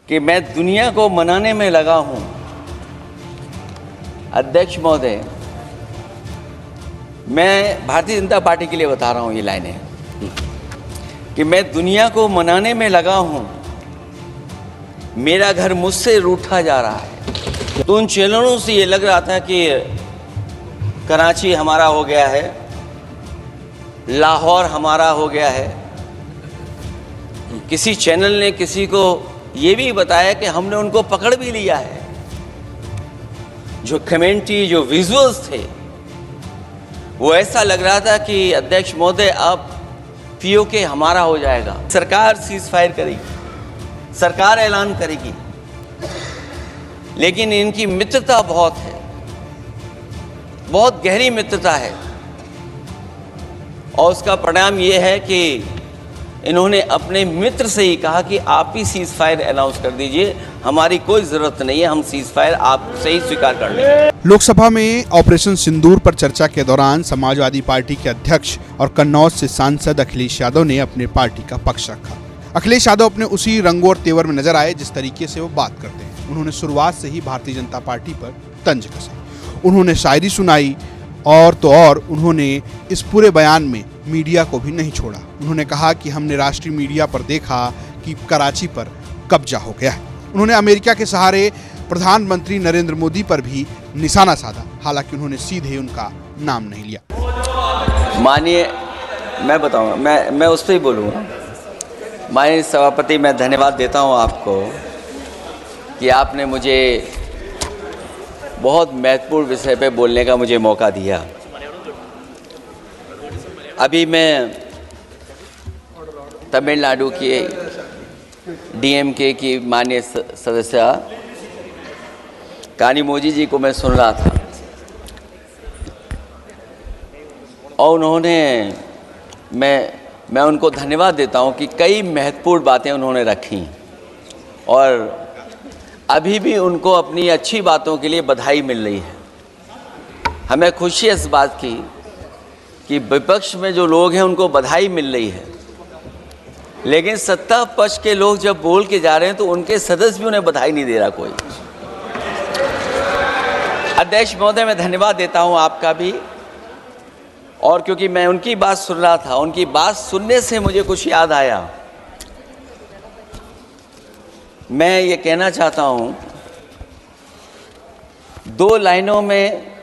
कि मैं दुनिया को मनाने में लगा हूं। अध्यक्ष महोदय, मैं भारतीय जनता पार्टी के लिए बता रहा हूं ये लाइनें कि मैं दुनिया को मनाने में लगा हूं, मेरा घर मुझसे रूठा जा रहा है। तो उन चैनलों से ये लग रहा था कि कराची हमारा हो गया है, लाहौर हमारा हो गया है। किसी चैनल ने किसी को ये भी बताया कि हमने उनको पकड़ भी लिया है। जो कमेंट्री, जो विजुअल्स थे, वो ऐसा लग रहा था कि अध्यक्ष महोदय अब पीओके हमारा हो जाएगा, सरकार सीज फायर करेगी, सरकार ऐलान करेगी। लेकिन इनकी मित्रता बहुत है, बहुत गहरी मित्रता है, और उसका परिणाम ये है कि इन्होंने अपने मित्र से ही कहा कि आप ही सीज फायर अनाउंस कर दीजिए, हमारी कोई जरूरत नहीं है, हम सीज फायर आपसे ही स्वीकार कर लेंगे। लोकसभा में ऑपरेशन सिंदूर पर चर्चा के दौरान समाजवादी पार्टी के अध्यक्ष और कन्नौज से सांसद अखिलेश यादव ने अपने पार्टी का पक्ष रखा। अखिलेश यादव अपने उसी रंगों और तेवर में नजर आए जिस तरीके से वो बात करते हैं। उन्होंने शुरुआत से ही भारतीय जनता पार्टी पर तंज कसा, उन्होंने शायरी सुनाई और तो और उन्होंने इस पूरे बयान में मीडिया को भी नहीं छोड़ा। उन्होंने कहा कि हमने राष्ट्रीय मीडिया पर देखा कि कराची पर कब्जा हो गया है। उन्होंने अमेरिका के सहारे प्रधानमंत्री नरेंद्र मोदी पर भी निशाना साधा, हालांकि उन्होंने सीधे उनका नाम नहीं लिया। माननीय, मैं बताऊंगा, मैं उस पर ही बोलूँगा। माननीय सभापति, मैं धन्यवाद देता हूं आपको कि आपने मुझे बहुत महत्वपूर्ण विषय पे बोलने का मुझे मौका दिया। अभी मैं तमिलनाडु के डीएमके की माननीय सदस्य कानिमोझी जी को मैं सुन रहा था, और उन्होंने, मैं उनको धन्यवाद देता हूं कि कई महत्वपूर्ण बातें उन्होंने रखी, और अभी भी उनको अपनी अच्छी बातों के लिए बधाई मिल रही है। हमें खुशी है इस बात की कि विपक्ष में जो लोग हैं उनको बधाई मिल रही है, लेकिन सत्ता पक्ष के लोग जब बोल के जा रहे हैं तो उनके सदस्य भी उन्हें बधाई नहीं दे रहा कोई। अध्यक्ष महोदय, मैं धन्यवाद देता हूं आपका भी, और क्योंकि मैं उनकी बात सुन रहा था, उनकी बात सुनने से मुझे कुछ याद आया। मैं ये कहना चाहता हूं 2 लाइनों में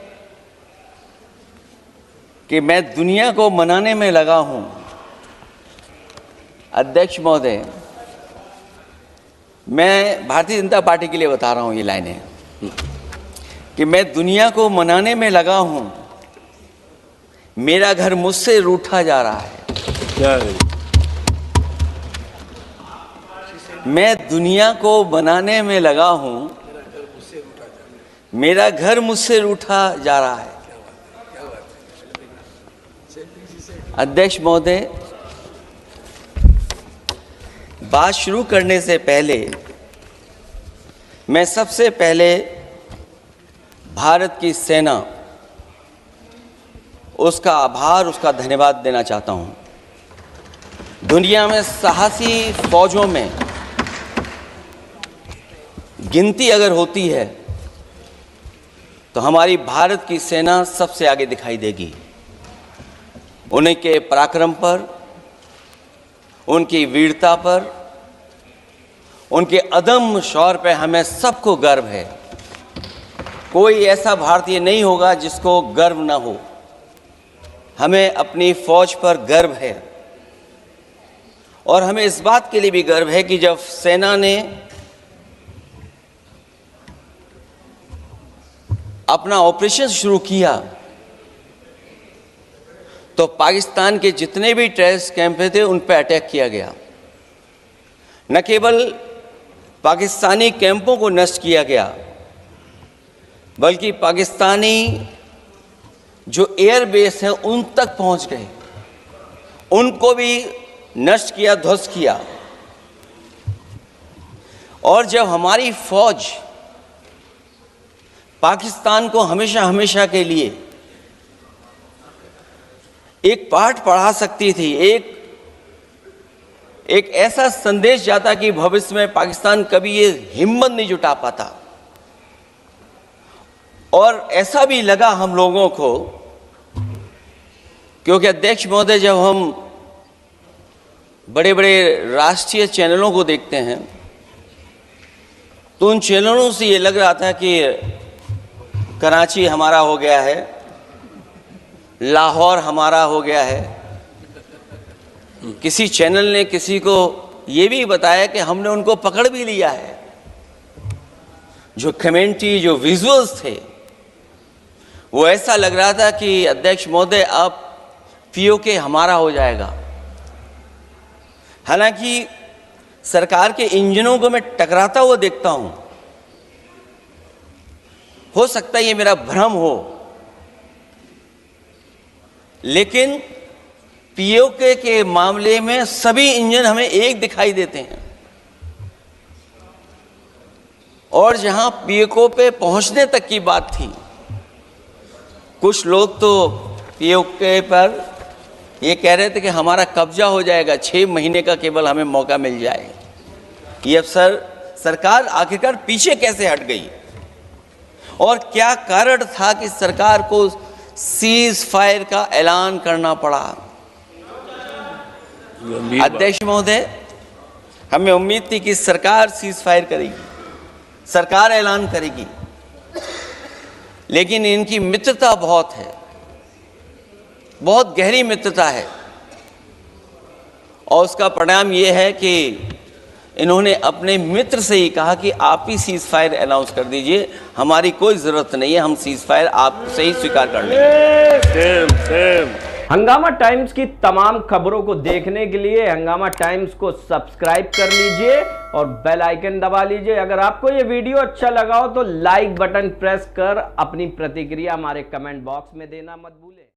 कि मैं दुनिया को मनाने में लगा हूं। अध्यक्ष महोदय, मैं भारतीय जनता पार्टी के लिए बता रहा हूं ये लाइनें कि मैं दुनिया को मनाने में लगा हूं, मेरा घर मुझसे रूठा जा रहा है। मैं दुनिया को बनाने में लगा हूं, मेरा घर मुझसे रूठा जा रहा है। अध्यक्ष महोदय, बात शुरू करने से पहले मैं सबसे पहले भारत की सेना, उसका आभार, उसका धन्यवाद देना चाहता हूं। दुनिया में साहसी फौजों में गिनती अगर होती है तो हमारी भारत की सेना सबसे आगे दिखाई देगी। उनके पराक्रम पर, उनकी वीरता पर, उनके अदम्य शौर्य पर हमें सबको गर्व है। कोई ऐसा भारतीय नहीं होगा जिसको गर्व न हो। हमें अपनी फौज पर गर्व है, और हमें इस बात के लिए भी गर्व है कि जब सेना ने अपना ऑपरेशन शुरू किया तो पाकिस्तान के जितने भी टेररिस्ट कैंप थे उन पर अटैक किया गया। न केवल पाकिस्तानी कैंपों को नष्ट किया गया, बल्कि पाकिस्तानी जो एयर बेस हैं उन तक पहुंच गए, उनको भी नष्ट किया, ध्वस्त किया। और जब हमारी फौज पाकिस्तान को हमेशा हमेशा के लिए एक पाठ पढ़ा सकती थी, एक एक ऐसा संदेश जाता कि भविष्य में पाकिस्तान कभी ये हिम्मत नहीं जुटा पाता। और ऐसा भी लगा हम लोगों को, क्योंकि अध्यक्ष महोदय, जब हम बड़े बड़े राष्ट्रीय चैनलों को देखते हैं तो उन चैनलों से ये लग रहा था कि कराची हमारा हो गया है, लाहौर हमारा हो गया है। किसी चैनल ने किसी को ये भी बताया कि हमने उनको पकड़ भी लिया है। जो कमेंट्री, जो विजुअल्स थे, वो ऐसा लग रहा था कि अध्यक्ष महोदय अब पीओके हमारा हो जाएगा। हालांकि सरकार के इंजनों को मैं टकराता हुआ देखता हूं। हो सकता है ये मेरा भ्रम हो, लेकिन पीओके के मामले में सभी इंजन हमें एक दिखाई देते हैं। और जहां पीओके पे पहुंचने तक की बात थी, कुछ लोग तो पीओके पर ये कह रहे थे कि हमारा कब्जा हो जाएगा, 6 महीने का केवल हमें मौका मिल जाए। ये अफसर सरकार आखिरकार पीछे कैसे हट गई और क्या कारण था कि सरकार को सीज फायर का ऐलान करना पड़ा? अध्यक्ष महोदय, हमें उम्मीद थी कि सरकार सीज फायर करेगी, सरकार ऐलान करेगी, लेकिन इनकी मित्रता बहुत है, बहुत गहरी मित्रता है। और उसका परिणाम यह है कि इन्होंने अपने मित्र से ही कहा कि आप ही सीज फायर अनाउंस कर दीजिए, हमारी कोई ज़रूरत नहीं है, हम सीज फायर आपसे ही स्वीकार कर लेंगे। हंगामा टाइम्स की तमाम खबरों को देखने के लिए हंगामा टाइम्स को सब्सक्राइब कर लीजिए और बेल आइकन दबा लीजिए। अगर आपको ये वीडियो अच्छा लगा हो तो लाइक बटन प्रेस कर अपनी प्रतिक्रिया हमारे कमेंट बॉक्स में देना मत भूलें।